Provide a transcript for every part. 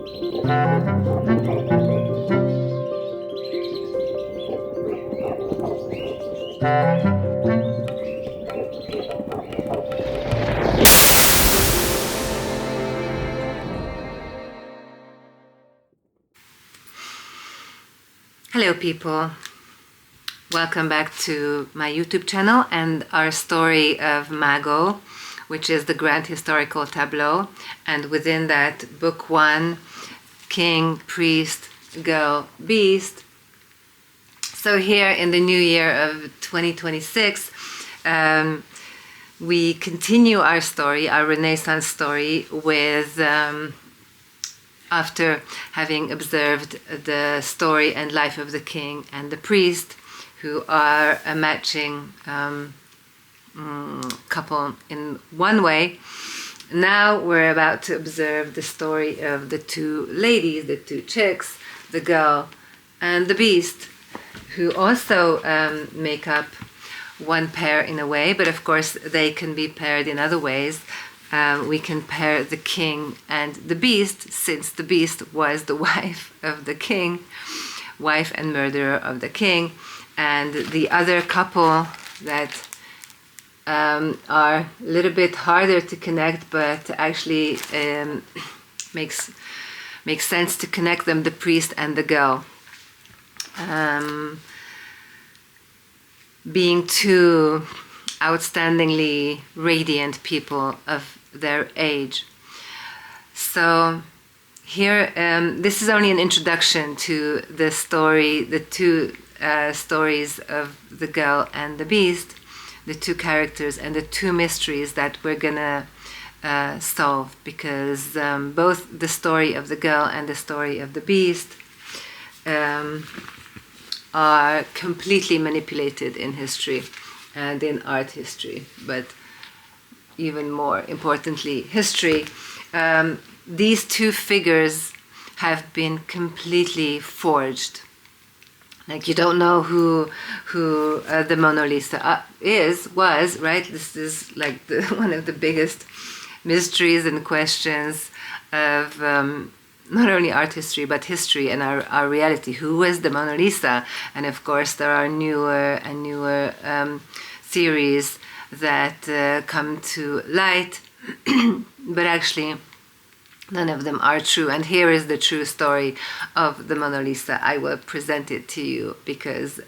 Hello people, welcome back to my YouTube channel and our story of Mago, which is the Grand Historical Tableau, and within that book 1, King, Priest, Girl, Beast. So here in the new year of 2026, we continue our story, our Renaissance story, with after having observed the story and life of the king and the priest, who are a matching couple in one way. Now we're about to observe the story of the two ladies, the two chicks, the girl and the beast, who also make up one pair in a way, but of course they can be paired in other ways. We can pair the king and the beast, since the beast was the wife of the king, wife and murderer of the king. And the other couple that are a little bit harder to connect, but actually makes sense to connect them, the priest and the girl. Being two outstandingly radiant people of their age. So here, this is only an introduction to the story, the two stories of the girl and the beast, the two characters and the two mysteries that we're gonna solve, because both the story of the girl and the story of the beast are completely manipulated in history and in art history, but even more importantly, history. These two figures have been completely forged. Like, you don't know who the Mona Lisa was, right? This is like one of the biggest mysteries and questions of not only art history, but history and our reality. Who was the Mona Lisa? And of course, there are newer and newer theories that come to light, but actually none of them are true. And here is the true story of the Mona Lisa. I will present it to you because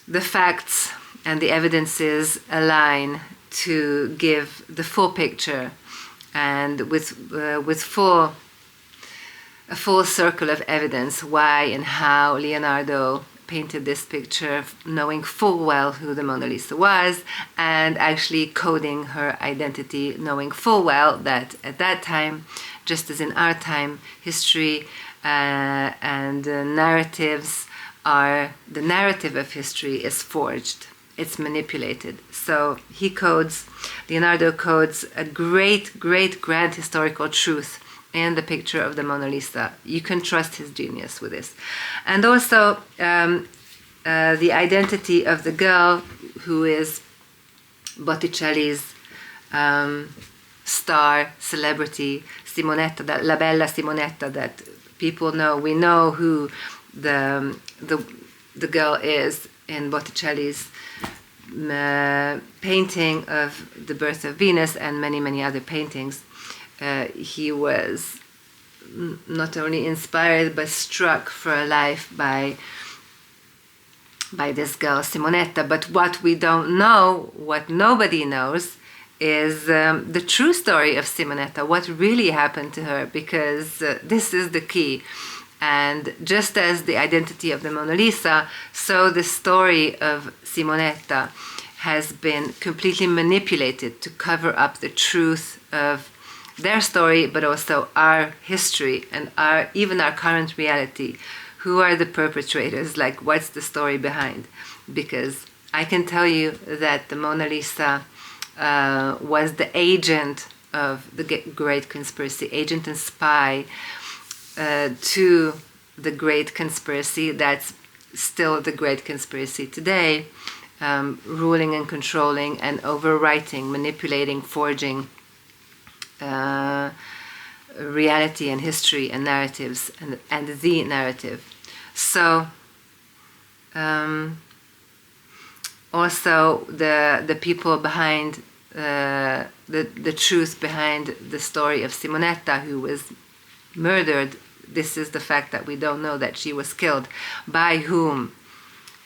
the facts and the evidences align to give the full picture, and with a full circle of evidence why and how Leonardo painted this picture, knowing full well who the Mona Lisa was, and actually coding her identity, knowing full well that at that time, just as in our time, history and narratives are, the narrative of history is forged, it's manipulated. So Leonardo codes a great grand historical truth in the picture of the Mona Lisa. You can trust his genius with this. And also the identity of the girl, who is Botticelli's star celebrity, Simonetta, La Bella Simonetta, that people know. We know who the girl is in Botticelli's painting of The Birth of Venus and many other paintings. He was not only inspired but struck for a life by this girl Simonetta. But what we don't know, what nobody knows, is the true story of Simonetta, what really happened to her, because this is the key. And just as the identity of the Mona Lisa, so the story of Simonetta has been completely manipulated to cover up the truth of their story, but also our history and even our current reality. Who are the perpetrators? Like, what's the story behind? Because I can tell you that the Mona Lisa was the agent of the Great Conspiracy, agent and spy to the Great Conspiracy that's still the Great Conspiracy today, ruling and controlling and overwriting, manipulating, forging reality and history and narratives and the narrative. So also the people behind the truth behind the story of Simonetta, who was murdered. This is the fact that we don't know that she was killed, by whom.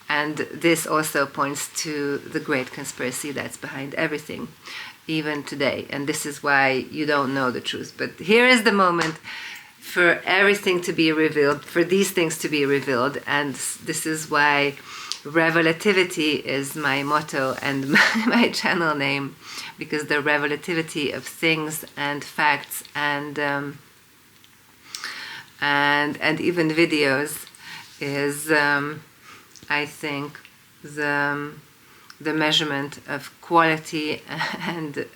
And this also points to the great conspiracy that's behind everything, even today. And this is why you don't know the truth. But here is the moment for everything to be revealed, for these things to be revealed. And this is why Revelativity is my motto and my channel name, because the revelativity of things and facts and even videos is, I think, the measurement of quality and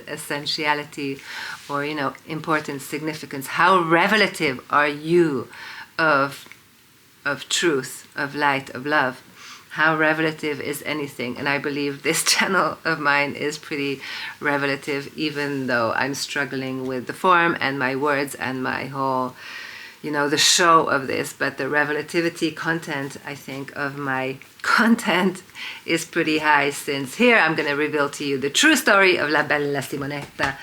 essentiality, or importance, significance. How revelative are you of truth, of light, of love? How revelative is anything? And I believe this channel of mine is pretty revelative, even though I'm struggling with the form and my words and my whole, the show of this. But the revelativity content, I think, of my content is pretty high, since here I'm going to reveal to you the true story of La Bella Simonetta,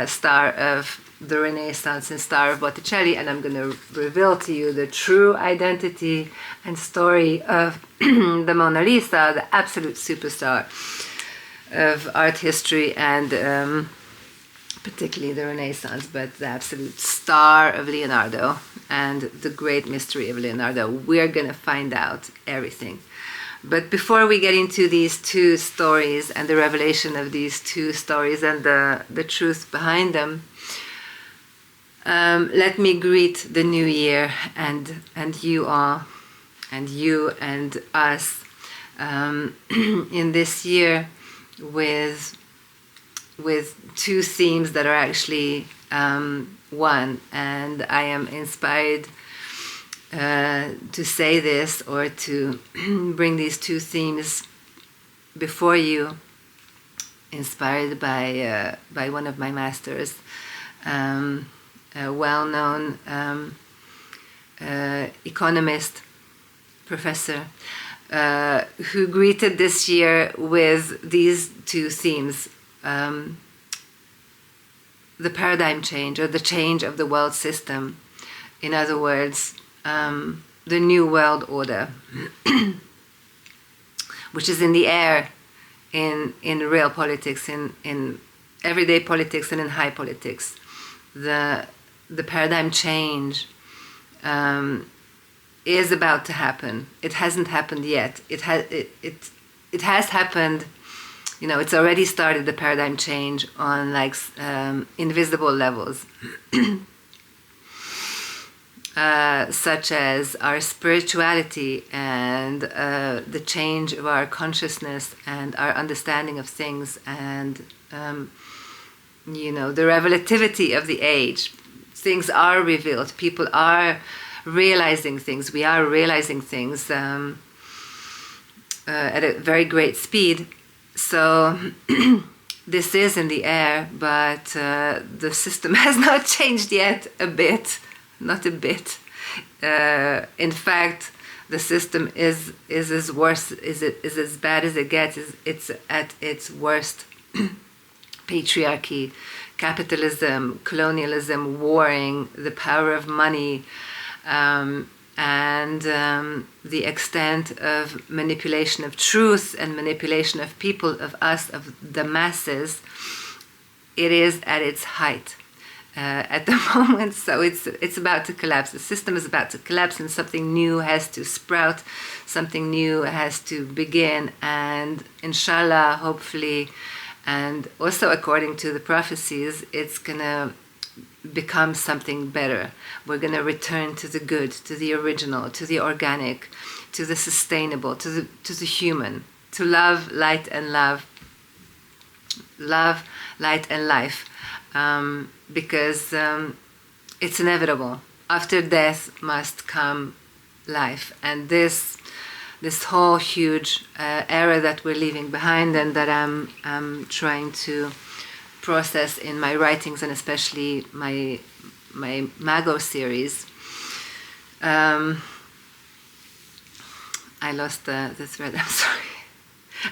star of the Renaissance and star of Botticelli, and I'm going to reveal to you the true identity and story of the Mona Lisa, the absolute superstar of art history and particularly the Renaissance, but the absolute star of Leonardo and the great mystery of Leonardo. We're going to find out everything. But before we get into these two stories and the revelation of these two stories and the truth behind them, let me greet the new year and you all, and you and us in this year with two themes that are actually one. And I am inspired to say this, or to bring these two themes before you, inspired by one of my masters, a well-known economist, professor, who greeted this year with these two themes: the paradigm change, or the change of the world system. In other words, the new world order, which is in the air in real politics, in everyday politics and in high politics. The paradigm change is about to happen. It hasn't happened yet. It has happened. It's already started, the paradigm change, on invisible levels. Such as our spirituality and the change of our consciousness and our understanding of things, and the revelativity of the age. Things are revealed. People are realizing things. We are realizing things at a very great speed. So this is in the air, but the system has not changed yet a bit. Not a bit. In fact, the system is as worse. Is as bad as it gets. It's at its worst. Patriarchy, capitalism, colonialism, warring, the power of money, and the extent of manipulation of truth and manipulation of people, of us, of the masses. It is at its height. At the moment, so it's about to collapse. The system is about to collapse, and something new has to sprout, something new has to begin, and inshallah, hopefully, and also according to the prophecies, it's gonna become something better. We're gonna return to the good, to the original, to the organic, to the sustainable, to the human, to love, light, and love, light, and life. Because it's inevitable. After death must come life, and this whole huge era that we're leaving behind, and that I'm trying to process in my writings, and especially my Mago series. I lost the thread. I'm sorry.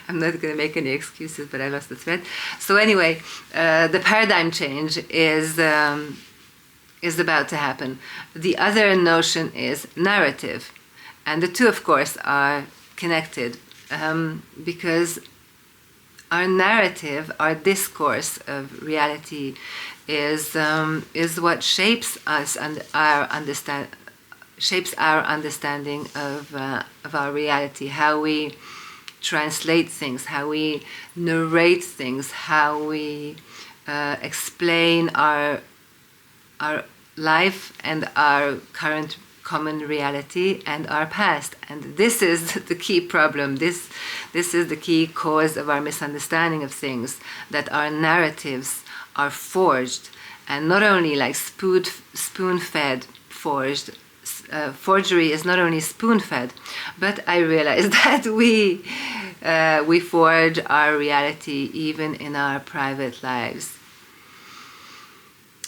I'm not going to make any excuses, but I lost the thread. So anyway, the paradigm change is about to happen. The other notion is narrative, and the two, of course, are connected, because our narrative, our discourse of reality, is what shapes us and shapes our understanding of our reality, how we translate things, how we narrate things, how we explain our life and our current common reality and our past. And this is the key problem. This is the key cause of our misunderstanding of things, that our narratives are forged, and not only like spoon-fed forged. Forgery is not only spoon-fed, but I realize that we forge our reality even in our private lives.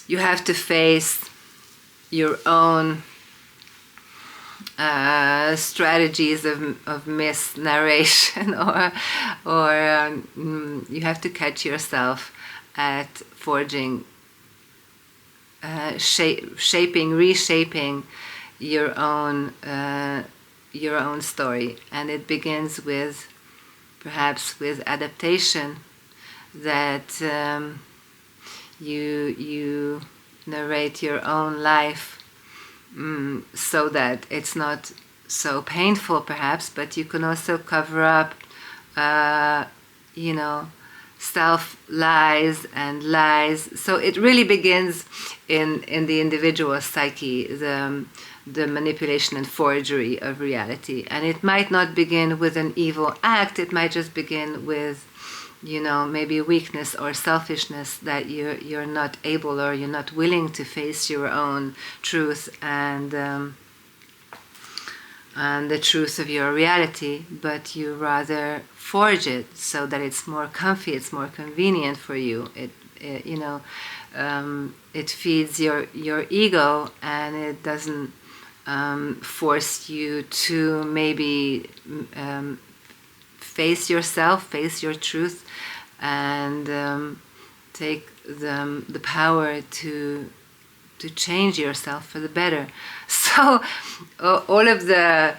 You have to face your own strategies of misnarration, or you have to catch yourself at forging, shaping, reshaping your own story. And it begins with, perhaps, with adaptation, that you narrate your own life, so that it's not so painful, perhaps, but you can also cover up, self-lies and lies. So it really begins in the individual psyche, the manipulation and forgery of reality. And it might not begin with an evil act, it might just begin with, maybe weakness or selfishness, that you're not able, or you're not willing to face your own truth and the truth of your reality, but you rather forge it so that it's more comfy, it's more convenient for you. It feeds your ego, and it doesn't force you to maybe face yourself, face your truth, and take the power to change yourself for the better. So all of the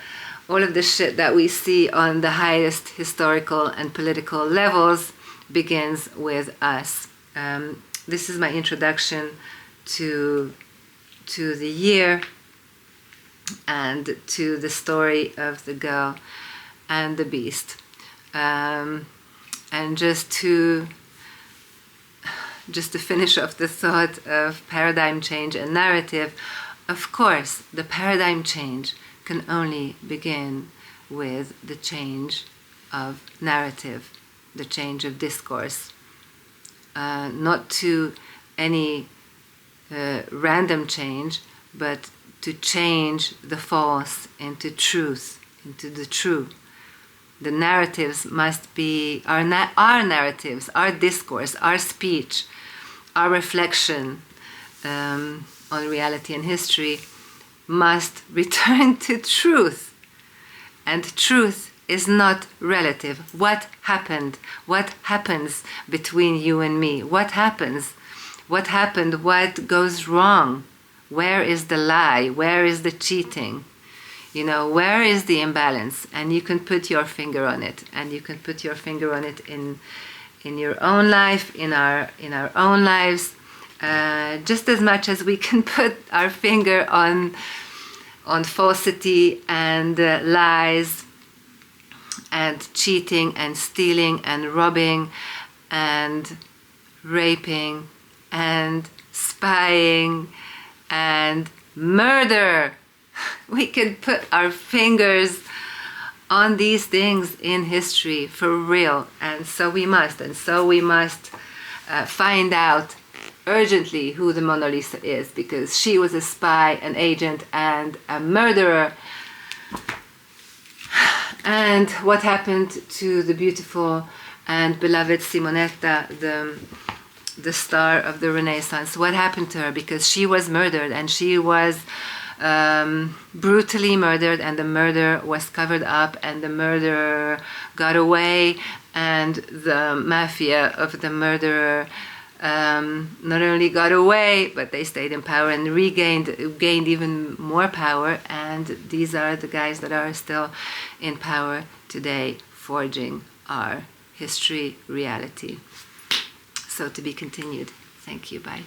shit that we see on the highest historical and political levels begins with us. This is my introduction to the year and to the story of the girl and the beast. And just to finish off the thought of paradigm change and narrative, of course, the paradigm change can only begin with the change of narrative, the change of discourse, not to any random change, but to change the false into truth, into the true. The narratives must be our narratives, our discourse, our speech, our reflection on reality and history must return to truth. And truth is not relative. What happened? What happens between you and me? What happens? What happened? What goes wrong? Where is the lie? Where is the cheating? Where is the imbalance? And you can put your finger on it. And you can put your finger on it in your own life, in our own lives, just as much as we can put our finger on falsity and lies and cheating and stealing and robbing and raping and spying and murder. We can put our fingers on these things in history for real, and so we must find out urgently who the Mona Lisa is, because she was a spy, an agent, and a murderer. And what happened to the beautiful and beloved Simonetta, the star of the Renaissance. What happened to her? Because she was murdered, and she was brutally murdered, and the murder was covered up, and the murderer got away, and the mafia of the murderer not only got away, but they stayed in power and gained even more power. And these are the guys that are still in power today, forging our history reality. So to be continued. Thank you. Bye.